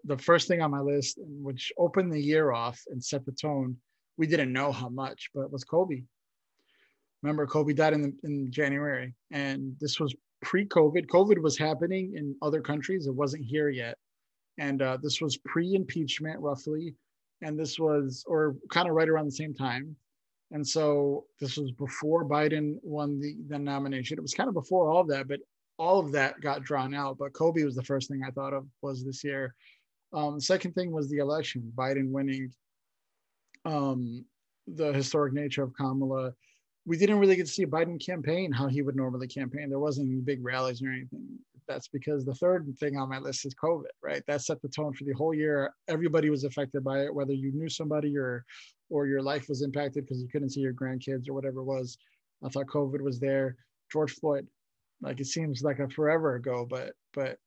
the first thing on my list, which opened the year off and set the tone, we didn't know how much, but it was Kobe. Remember, Kobe died in January, and this was pre-COVID. COVID was happening in other countries; it wasn't here yet, and this was pre-impeachment, roughly, and this was, or kind of right around the same time, and so this was before Biden won the nomination. It was kind of before all of that, but all of that got drawn out. But Kobe was the first thing I thought of was this year. The second thing was the election, Biden winning, the historic nature of Kamala. We didn't really get to see Biden campaign how he would normally campaign. There wasn't any big rallies or anything. That's because the third thing on my list is COVID, right? That set the tone for the whole year. Everybody was affected by it, whether you knew somebody or your life was impacted because you couldn't see your grandkids or whatever it was. I thought COVID was there. George Floyd, like it seems like a forever ago, but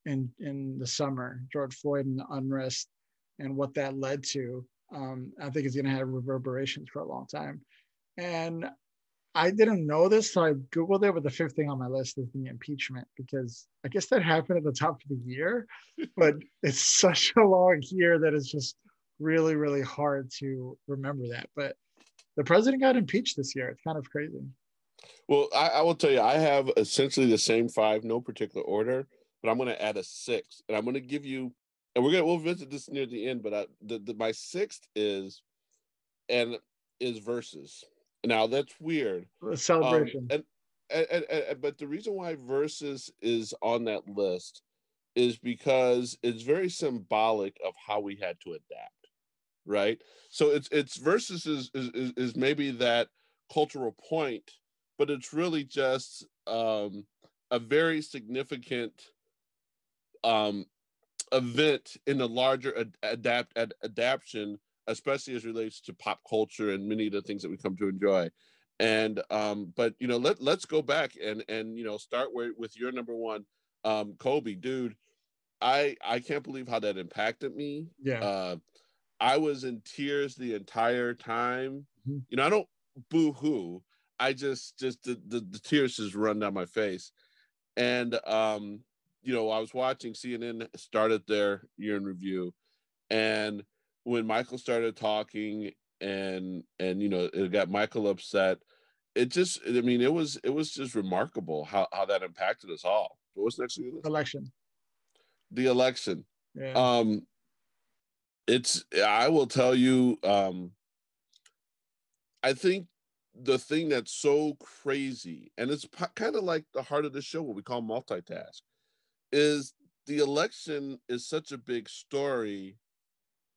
in the summer, George Floyd and the unrest and what that led to, I think is going to have reverberations for a long time. And I didn't know this, so I Googled it, but the fifth thing on my list is the impeachment, because I guess that happened at the top of the year, but it's such a long year that it's just really, really hard to remember that. But the president got impeached this year. It's kind of crazy. Well, I will tell you, I have essentially the same five, no particular order, but I'm going to add a sixth, and I'm going to give you, and we'll visit this near the end, but my sixth is Versus. Now that's weird. A celebration. But the reason why Versus is on that list is because it's very symbolic of how we had to adapt, right? So it's Versus is maybe that cultural point, but it's really just a very significant event in the larger adaptation, especially as relates to pop culture and many of the things that we come to enjoy. And but let's go back and start with your number one, Kobe, dude. I can't believe how that impacted me. Yeah. I was in tears the entire time. Mm-hmm. I don't boo-hoo. I just the tears just run down my face. And I was watching CNN started their year in review, and when Michael started talking and it got Michael upset, it was just remarkable how that impacted us all. What was next to you? The election. Yeah. I will tell you, I think the thing that's so crazy, and it's kind of like the heart of the show, what we call multitask, is the election is such a big story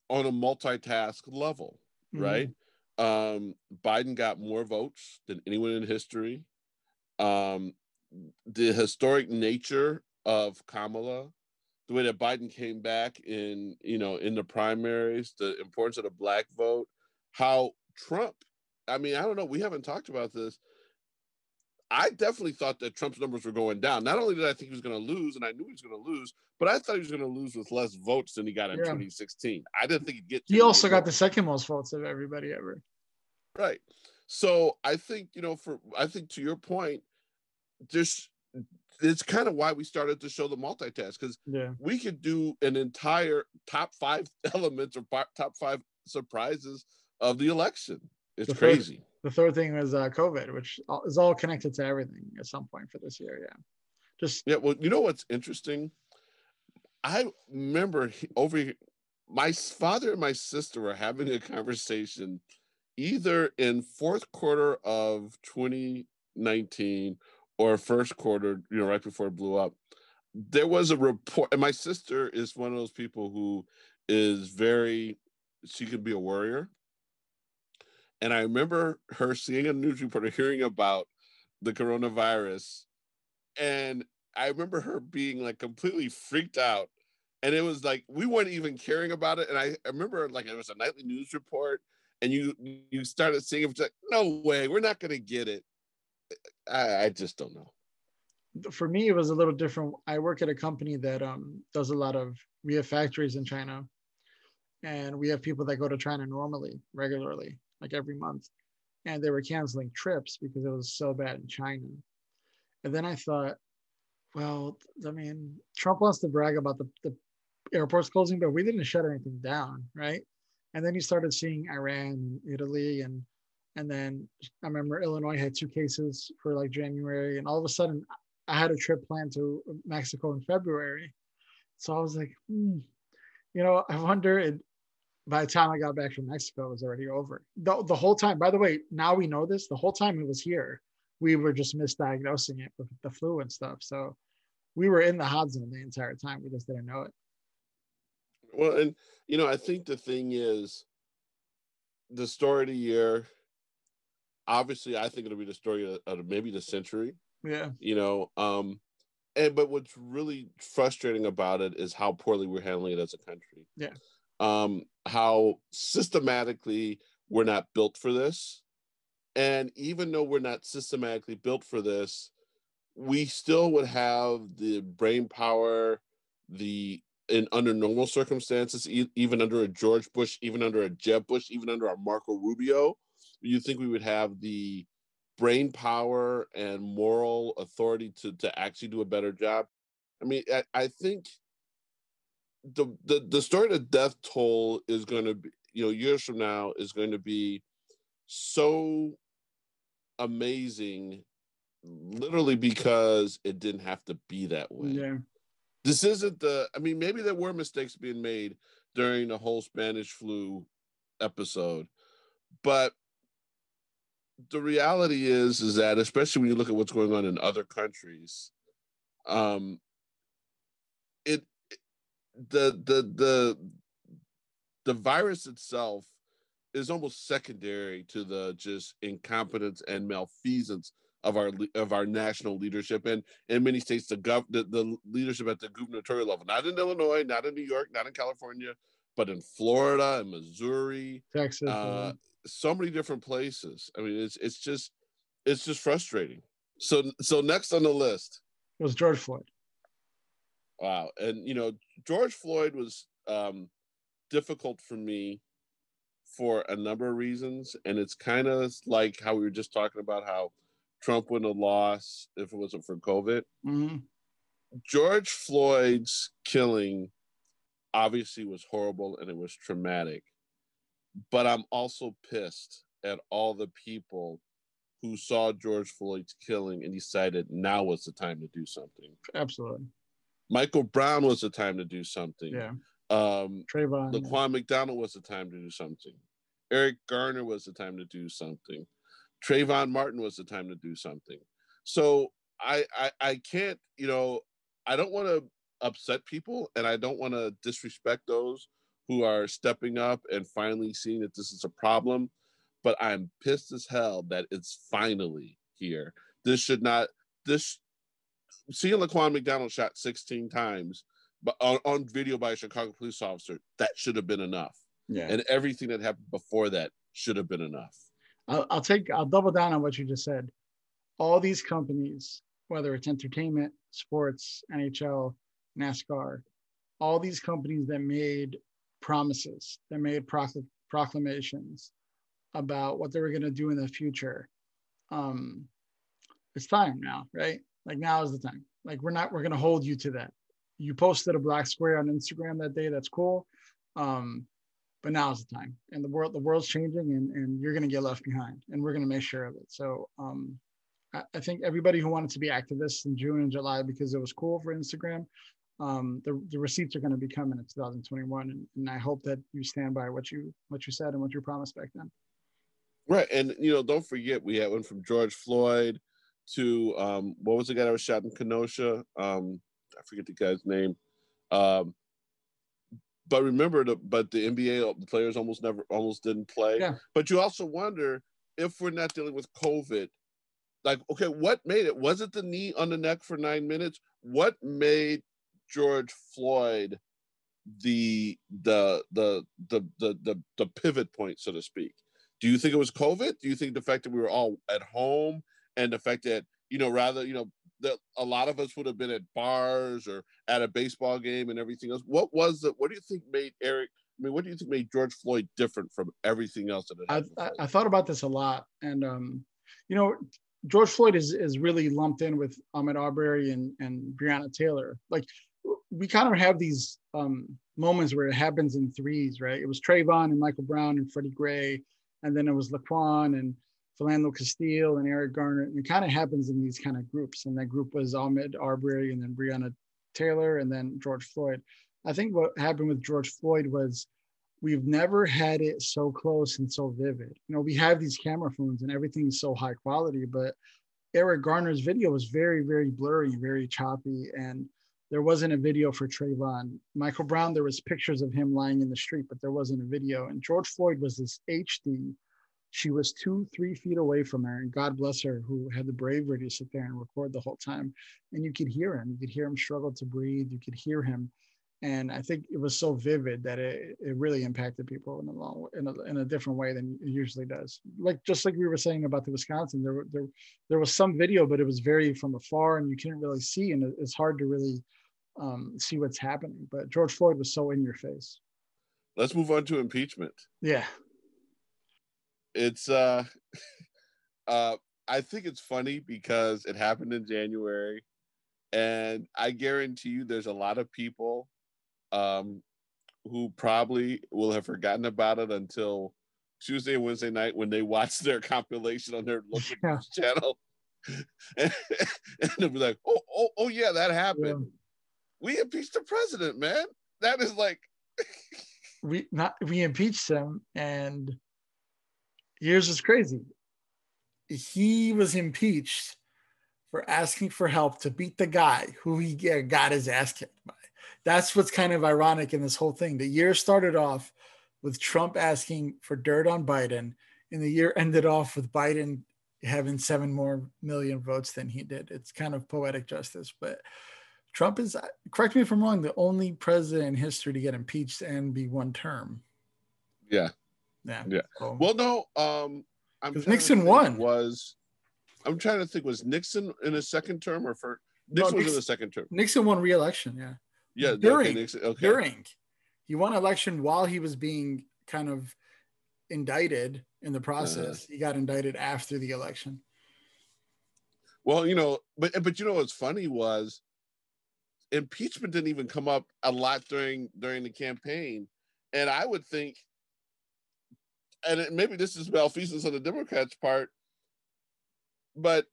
on a multitask level, right? Biden got more votes than anyone in history. The historic nature of Kamala, the way that Biden came back in the primaries, the importance of the Black vote, how Trump, I don't know, we haven't talked about this. I definitely thought that Trump's numbers were going down. Not only did I think he was going to lose, and I knew he was going to lose, but I thought he was going to lose with less votes than he got in 2016. I didn't think he'd get. He also got the second most votes of everybody ever. Right. So I think to your point, it's kind of why we started to show the multitask, because we could do an entire top 5 elements or top 5 surprises of the election. It's crazy. The third thing was COVID, which is all connected to everything at some point for this year. Yeah. Well, you know what's interesting? I remember over here, my father and my sister were having a conversation either in fourth quarter of 2019 or first quarter, right before it blew up. There was a report, and my sister is one of those people who is she could be a worrier. And I remember her seeing a news report or hearing about the coronavirus. And I remember her being like completely freaked out. And it was like, we weren't even caring about it. And I remember like it was a nightly news report, and you started seeing it, like, no way, we're not going to get it. I just don't know. For me, it was a little different. I work at a company that does a lot of, we have factories in China, and we have people that go to China regularly, like every month. And they were canceling trips because it was so bad in China. And then I thought, well, Trump wants to brag about the airports closing, but we didn't shut anything down, right? And then you started seeing Iran and Italy, and then I remember Illinois had 2 cases for like January, and all of a sudden I had a trip planned to Mexico in February. So I was like, I wonder by the time I got back from Mexico, it was already over. The whole time, by the way, now we know this, the whole time it was here, we were just misdiagnosing it with the flu and stuff. So we were in the hot zone the entire time. We just didn't know it. Well, and I think the thing is, the story of the year, obviously, I think it'll be the story of maybe the century. Yeah. But what's really frustrating about it is how poorly we're handling it as a country. Yeah. How systematically we're not built for this. And even though we're not systematically built for this, we still would have the brain power, under normal circumstances, even under a George Bush, even under a Jeb Bush, even under a Marco Rubio, you think we would have the brain power and moral authority to actually do a better job. I mean, I think the story of death toll is going to be, years from now, is going to be so amazing, literally because it didn't have to be that way. Yeah. This isn't maybe there were mistakes being made during the whole Spanish flu episode, but the reality is that, especially when you look at what's going on in other countries, it the virus itself is almost secondary to the just incompetence and malfeasance of our national leadership, and in many states the leadership at the gubernatorial level, not in Illinois, not in New York, not in California, but in Florida and Missouri, Texas. so many different places. I mean, it's just frustrating. So next on the list was George Floyd. Wow. And George Floyd was difficult for me for a number of reasons, and it's kind of like how we were just talking about how Trump wouldn't have lost if it wasn't for COVID. Mm-hmm. George Floyd's killing obviously was horrible and it was traumatic, but I'm also pissed at all the people who saw George Floyd's killing and decided now was the time to do something. Absolutely. Michael Brown was the time to do something. Yeah. Trayvon, Laquan McDonald was the time to do something. Eric Garner was the time to do something. Trayvon Martin was the time to do something. So I can't, I don't want to upset people, and I don't want to disrespect those who are stepping up and finally seeing that this is a problem. But I'm pissed as hell that it's finally here. Seeing Laquan McDonald shot 16 times but on video by a Chicago police officer, that should have been enough. Yeah. And everything that happened before that should have been enough. I'll double down on what you just said. All these companies, whether it's entertainment, sports, NHL, NASCAR, all these companies that made promises, that made proclamations about what they were going to do in the future. It's time now, right? Like now is the time. Like we're going to hold you to that. You posted a black square on Instagram that day. That's cool. But now is the time, and the world's changing, and you're going to get left behind, and we're going to make sure of it. So I think everybody who wanted to be activists in June and July because it was cool for Instagram, the receipts are going to be coming in 2021, and I hope that you stand by what you said and what you promised back then. Right, and don't forget we had one from George Floyd to what was the guy that was shot in Kenosha? I forget the guy's name. But remember, the NBA the players almost didn't play. Yeah. But you also wonder if we're not dealing with COVID. Like, okay, what made it? Was it the knee on the neck for 9 minutes? What made George Floyd the pivot point, so to speak? Do you think it was COVID? Do you think the fact that we were all at home and the fact that that a lot of us would have been at bars or at a baseball game and everything else? What do you think made what do you think made George Floyd different from everything else that had happened? I thought about this a lot, and George Floyd is really lumped in with Ahmaud Arbery and Breonna Taylor. Like we kind of have these moments where it happens in threes, right? It was Trayvon and Michael Brown and Freddie Gray, and then it was Laquan and Philando Castile and Eric Garner. And it kind of happens in these kind of groups. And that group was Ahmaud Arbery and then Breonna Taylor and then George Floyd. I think what happened with George Floyd was we've never had it so close and so vivid. You know, we have these camera phones and everything's so high quality, but Eric Garner's video was very, very blurry, very choppy, and there wasn't a video for Trayvon. Michael Brown, there was pictures of him lying in the street, but there wasn't a video. And George Floyd was this HD. She was 2-3 feet away from her, and God bless her, who had the bravery to sit there and record the whole time. And you could hear him. You could hear him struggle to breathe. You could hear him. And I think it was so vivid that it really impacted people in a different way than it usually does. Just like we were saying about the Wisconsin, there was some video, but it was very from afar, and you couldn't really see, and it's hard to really see what's happening. But George Floyd was so in your face. Let's move on to impeachment. Yeah, it's I think it's funny because it happened in January, and I guarantee you, there's a lot of people who probably will have forgotten about it until Tuesday and Wednesday night when they watch their compilation on their local news channel. and they'll be like, oh yeah, that happened. Yeah. We impeached the president, man. That is like we impeached him, and here's what's crazy. He was impeached for asking for help to beat the guy who he got his ass kicked by. That's what's kind of ironic in this whole thing. The year started off with Trump asking for dirt on Biden, and the year ended off with Biden having 7 more million votes than he did. It's kind of poetic justice, but Trump is, correct me if I'm wrong, the only president in history to get impeached and be one term. Yeah. So, well, no, Nixon won. I'm trying to think, was Nixon in his second term or for Nixon was in the second term? Nixon won re-election, yeah. Yeah, during he won election while he was being kind of indicted in the process. He got indicted after the election. Well, but what's funny was impeachment didn't even come up a lot during the campaign, and I would think, and maybe this is malfeasance on the Democrats' part, but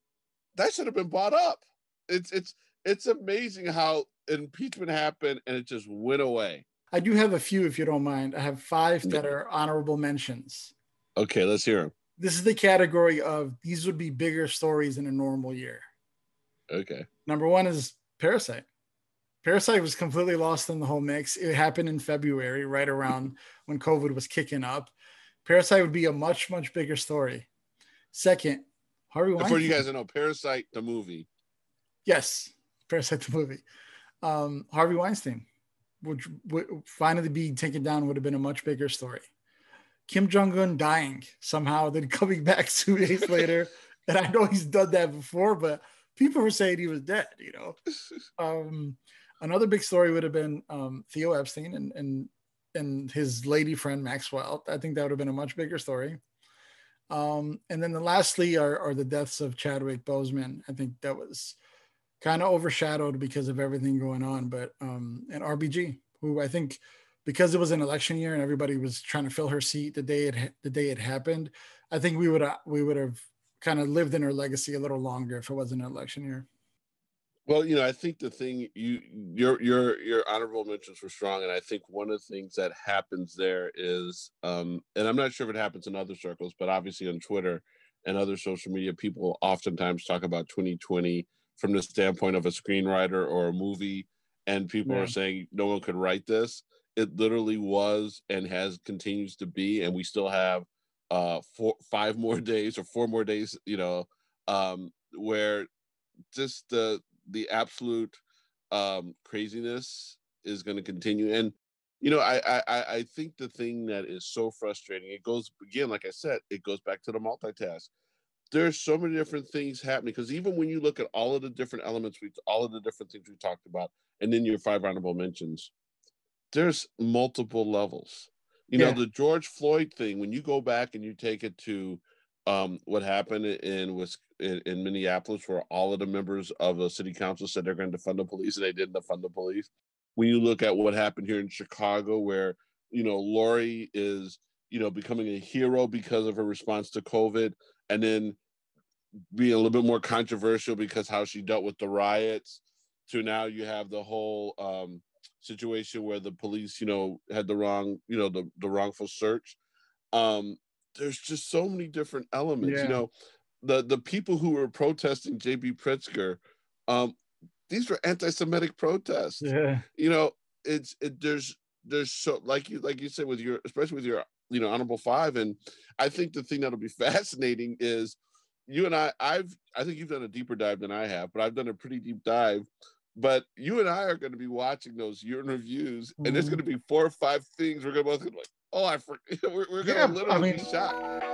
that should have been brought up. It's amazing how impeachment happened and it just went away. I do have a few, if you don't mind. I have 5 that are honorable mentions. Okay, let's hear them. This is the category of these would be bigger stories in a normal year. Okay. Number 1 is Parasite. Parasite was completely lost in the whole mix. It happened in February, right around when COVID was kicking up. Parasite would be a much, much bigger story. Second, Harvey Weinstein. For you guys to know, Parasite the movie. Yes, Parasite the movie. Harvey Weinstein, which would finally be taken down, would have been a much bigger story. Kim Jong-un dying somehow, then coming back 2 days later. And I know he's done that before, but people were saying he was dead, Another big story would have been Theo Epstein and his lady friend Maxwell. I think that would have been a much bigger story. And then lastly are the deaths of Chadwick Boseman. I think that was kind of overshadowed because of everything going on. But and RBG, who I think because it was an election year and everybody was trying to fill her seat the day it happened, I think we would have kind of lived in her legacy a little longer if it wasn't an election year. Well, I think the thing your honorable mentions were strong, and I think one of the things that happens there is, and I'm not sure if it happens in other circles, but obviously on Twitter and other social media, people oftentimes talk about 2020 from the standpoint of a screenwriter or a movie, and people are saying no one could write this. It literally was and continues to be, and we still have 5 more days or 4 more days, where just the absolute craziness is going to continue. And I think the thing that is so frustrating, it goes, again, like I said, it goes back to the multitask. There's so many different things happening, because even when you look at all of the different elements, all of the different things we talked about, and then your 5 honorable mentions, there's multiple levels. The George Floyd thing, when you go back and you take it to what happened in Minneapolis, where all of the members of the city council said they're going to defund the police, and they didn't defund the police. when you look at what happened here in Chicago, where, Lori is, becoming a hero because of her response to COVID, and then being a little bit more controversial because how she dealt with the riots, to now you have the whole situation where the police, had the wrong, the wrongful search. There's just so many different elements. Yeah. The people who were protesting J.B. Pritzker, these were anti-Semitic protests. Yeah. There's so, like you said, with your, especially with your, Honorable Five. And I think the thing that'll be fascinating is you and I think you've done a deeper dive than I have, but I've done a pretty deep dive. But you and I are going to be watching those year in reviews, and there's going to be 4 or 5 things we're going to both be like, oh, we're going to literally be shocked.